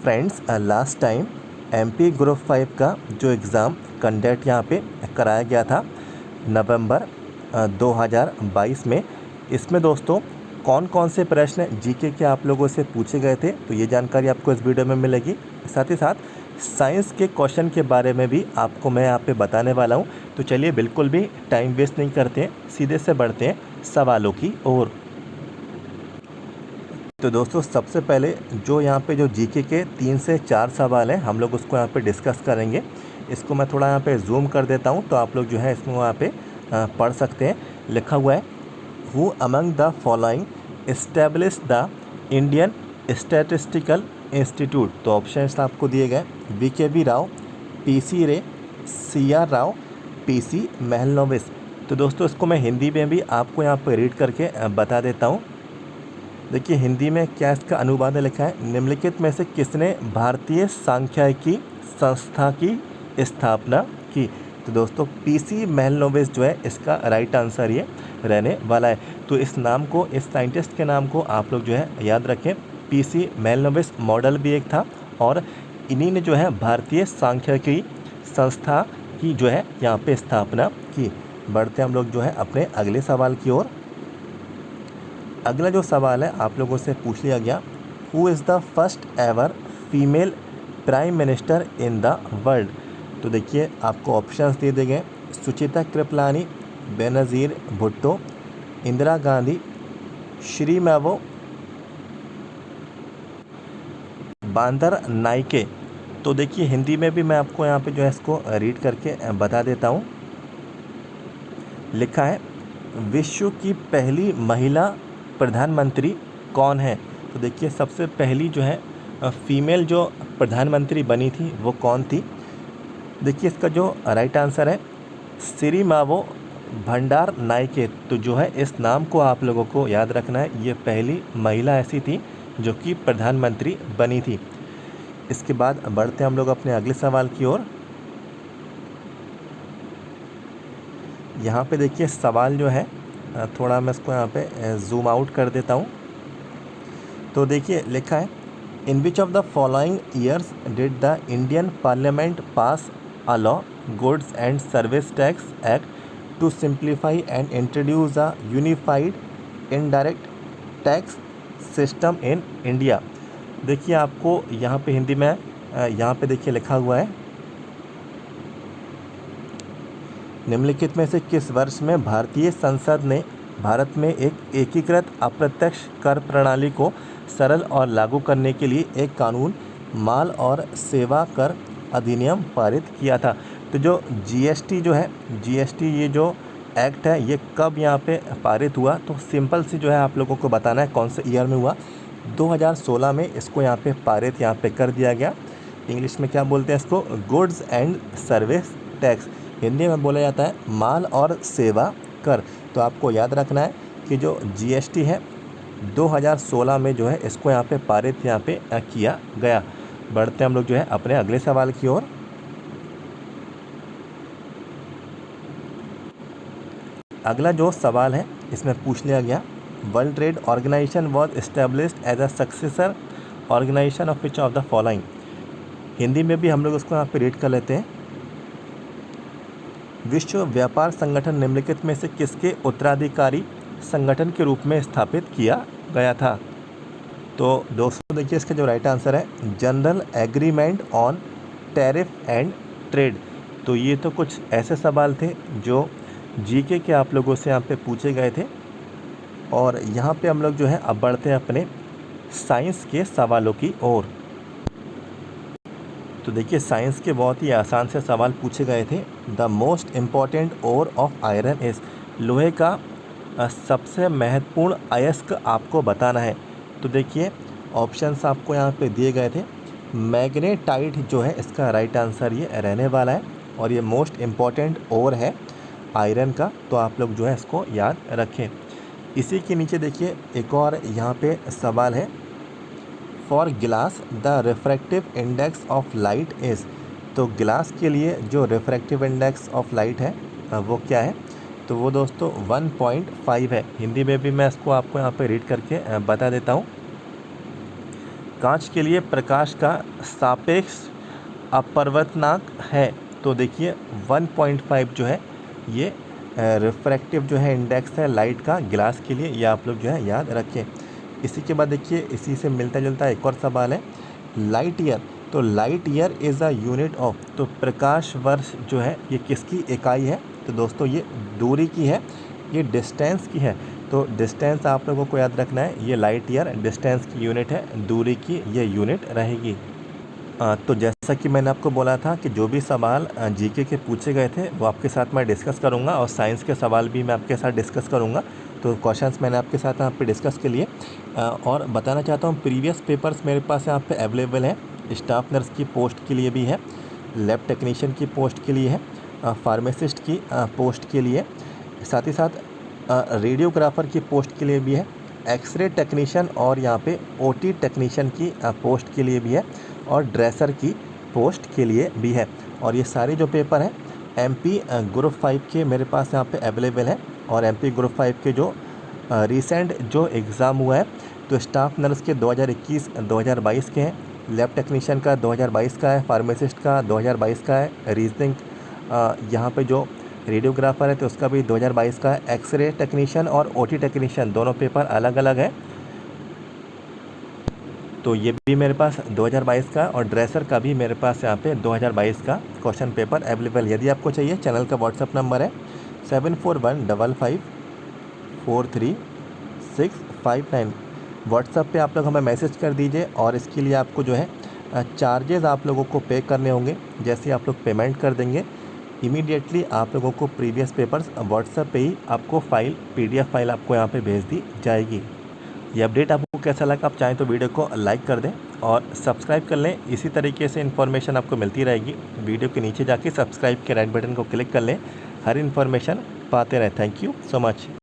Friends last time MP group 5 का जो exam conduct यहाँ पे कराया गया था नवंबर 2022 में, इसमें दोस्तों कौन कौन से प्रश्न जीके के आप लोगों से पूछे गए थे, तो ये जानकारी आपको इस वीडियो में मिलेगी। साथ ही साथ साइंस के क्वेश्चन के बारे में भी आपको मैं यहाँ पे बताने वाला हूँ। तो चलिए बिल्कुल भी टाइम वेस्ट नहीं करते हैं, सीधे से बढ़ते हैं सवालों की ओर। तो दोस्तों सबसे पहले जो यहाँ पे जो जीके के 3 से 4 सवाल हैं, हम लोग उसको यहाँ पे डिस्कस करेंगे। इसको मैं थोड़ा यहाँ पे जूम कर देता हूँ तो आप लोग जो है इसको यहाँ पे पढ़ सकते हैं। लिखा हुआ है, who among the following establish the Indian statistical institute. तो ऑप्शंस आपको दिए गए, वीकेबी राव, पीसी रे, सीआर राव, पीसी महलनोबिस। तो दोस्तों इसको मैं हिंदी में भी आपको यहाँ पे रीड करके बता देता हूँ। देखिए हिंदी में क्या इसका अनुवाद लिखा है, निम्नलिखित में से किसने भारतीय सांख्यिकी संस्था की स्थापना की। तो दोस्तों पीसी महलनोबिस जो है इसका राइट आंसर ये रहने वाला है। तो इस नाम को, इस साइंटिस्ट के नाम को आप लोग जो है याद रखें। पीसी महलनोबिस मॉडल भी एक था और इन्हीं ने जो है भारतीय सांख्यिकी संस्था की जो है यहाँ पे स्थापना की। बढ़ते हम लोग जो है अपने अगले सवाल की ओर। अगला जो सवाल है आप लोगों से पूछ लिया गया, who is the first ever female prime minister in the world. तो देखिए आपको ऑप्शंस दे दिए गए, सुचिता कृपलानी, बेनज़ीर भुट्टो, इंदिरा गांधी, श्री मैवो, बांदर नाइके। तो देखिए हिंदी में भी मैं आपको यहाँ पे जो है इसको रीड करके बता देता हूँ। लिखा है, विश्व की पहली महिला प्रधानमंत्री कौन है। तो देखिए सबसे पहली जो है फीमेल जो प्रधानमंत्री बनी थी वो कौन थी। देखिए इसका जो राइट आंसर है सिरिमावो भंडार नाइके। तो जो है इस नाम को आप लोगों को याद रखना है, ये पहली महिला ऐसी थी जो कि प्रधानमंत्री बनी थी। इसके बाद बढ़ते हम लोग अपने अगले सवाल की ओर। यहाँ पे देखिए सवाल जो है थोड़ा मैं इसको यहाँ पे जूम आउट कर देता हूँ। तो देखिए लिखा है, in which of the following years did the Indian parliament pass a law goods and service tax act to simplify and introduce a unified indirect tax system in India. देखिए आपको यहाँ पे हिंदी में यहाँ पे देखिए लिखा हुआ है, निम्नलिखित में से किस वर्ष में भारतीय संसद ने भारत में एक एकीकृत अप्रत्यक्ष कर प्रणाली को सरल और लागू करने के लिए एक कानून माल और सेवा कर अधिनियम पारित किया था। तो जो जीएसटी जो है, जीएसटी ये जो एक्ट है ये कब यहाँ पे पारित हुआ, तो सिंपल सी जो है आप लोगों को बताना है कौन से ईयर में हुआ। 2016 में इसको यहाँ पे पारित यहाँ पे कर दिया गया। इंग्लिश में क्या बोलते हैं इसको, goods and service tax. Hindi में बोला जाता है माल और सेवा कर। तो आपको याद रखना है कि जो जीएसटी है 2016 में जो है इसको यहाँ पे पारित यहाँ पे किया गया। बढ़ते हम लोग जो है अपने अगले सवाल की ओर। अगला जो सवाल है इसमें पूछ लिया गया, world trade organisation was established as a successor organisation of which of the following. Hindi में भी हम लोग उसको यहाँ पे रीड कर लेते हैं, विश्व व्यापार संगठन निम्नलिखित में से किसके उत्तराधिकारी संगठन के रूप में स्थापित किया गया था। तो दोस्तों देखिए इसका जो राइट आंसर है general agreement on tariff and trade. तो ये तो कुछ ऐसे सवाल थे जो जीके के आप लोगों से यहाँ पे पूछे गए थे। और यहाँ पे हम लोग जो है अब बढ़ते हैं अपने साइंस के सवालों की ओर। तो देखिए साइंस के बहुत ही आसान से सवाल पूछे गए थे। The most important ore of iron is, लोहे का सबसे महत्वपूर्ण अयस्क आपको बताना है। तो देखिए ऑप्शंस आपको यहाँ पे दिए गए थे, मैग्नेटाइट जो है इसका राइट आंसर ये रहने वाला है और ये मोस्ट इम्पॉर्टेंट ओर है आयरन का। तो आप लोग जो है इसको याद रखें। इसी के नीचे देखिए एक और यहाँ पे सवाल है, फॉर गिलास the refractive index of light is. तो गिलास के लिए जो रिफ्रैक्टिव इंडेक्स ऑफ लाइट है वो क्या है, तो वो दोस्तों 1.5 है। हिंदी में भी मैं इसको आपको यहाँ पे रीड करके बता देता हूँ। कांच के लिए प्रकाश का सापेक्ष अपवर्तनांक है, तो देखिए 1.5 जो है ये रिफ्रैक्टिव जो है इंडेक्स है लाइट का ग्लास के लिए, ये आप लोग जो है याद रखें। इसी के बाद देखिए इसी से मिलता जुलता एक और सवाल है, लाइट ईयर। तो light year is a unit of, तो प्रकाश वर्ष जो है ये किसकी इकाई है? तो दोस्तों ये दूरी की है, ये डिस्टेंस की है। तो डिस्टेंस आप लोगों को याद रखना है, ये लाइट ईयर डिस्टेंस की यूनिट है, दूरी की ये यूनिट रहेगी। तो जैसा कि मैंने आपको बोला था कि जो भी सवाल जीके के पूछे गए थे वो आपके साथ मैं डिस्कस करूंगा, और साइंस के सवाल भी मैं आपके साथ डिस्कस करूंगा। तो क्वेश्चंस मैंने आपके साथ यहाँ पे डिस्कस के लिए और बताना चाहता हूँ, प्रीवियस पेपर्स मेरे पास यहाँ पे अवेलेबल है। स्टाफ नर्स की पोस्ट के लिए भी है, लैब टेक्नीशियन की पोस्ट के लिए है, फार्मासिस्ट की पोस्ट के लिए, साथ ही साथ रेडियोग्राफर की पोस्ट के लिए भी है, एक्सरे टेक्नीशियन और यहाँ पे ओटी टेक्नीशियन की पोस्ट के लिए भी है, और ड्रेसर की पोस्ट के लिए भी है। और ये सारे जो पेपर हैं एमपी ग्रुप 5 के मेरे पास यहाँ पे अवेलेबल है। और एमपी ग्रुप 5 के जो रिसेंट जो एग्ज़ाम हुआ है, तो स्टाफ नर्स के 2021-2022 के हैं, लैब टेक्नीशियन का 2022 का है, फार्मासिस्ट का 2022 का है, रीजनिंग यहाँ पे जो रेडियोग्राफर है तो उसका भी 2022 का है, एक्सरे टेक्नीशियन और ओटी टेक्नीशियन दोनों पेपर अलग अलग है, तो ये भी मेरे पास 2022 का, और ड्रेसर का भी मेरे पास यहाँ पे 2022 का क्वेश्चन पेपर अवेलेबल। यदि आपको चाहिए, चैनल का व्हाट्सअप नंबर है 7415543659। व्हाट्सअप पे आप लोग हमें मैसेज कर दीजिए, और इसके लिए आपको जो है चार्जेस आप लोगों को पे करने होंगे। जैसे आप लोग पेमेंट कर देंगे, इमीडिएटली आप लोगों को प्रीवियस पेपर्स व्हाट्सएप पे ही आपको फाइल PDF फाइल आपको यहाँ पे भेज दी जाएगी। ये अपडेट आपको कैसा लगा? आप चाहें तो वीडियो को लाइक कर दें और सब्सक्राइब कर लें। इसी तरीके से इन्फॉर्मेशन आपको मिलती रहेगी। वीडियो के नीचे जाके सब्सक्राइब के राइट बटन को क्लिक कर लें, हर इन्फॉर्मेशन पाते रहें। Thank you so much.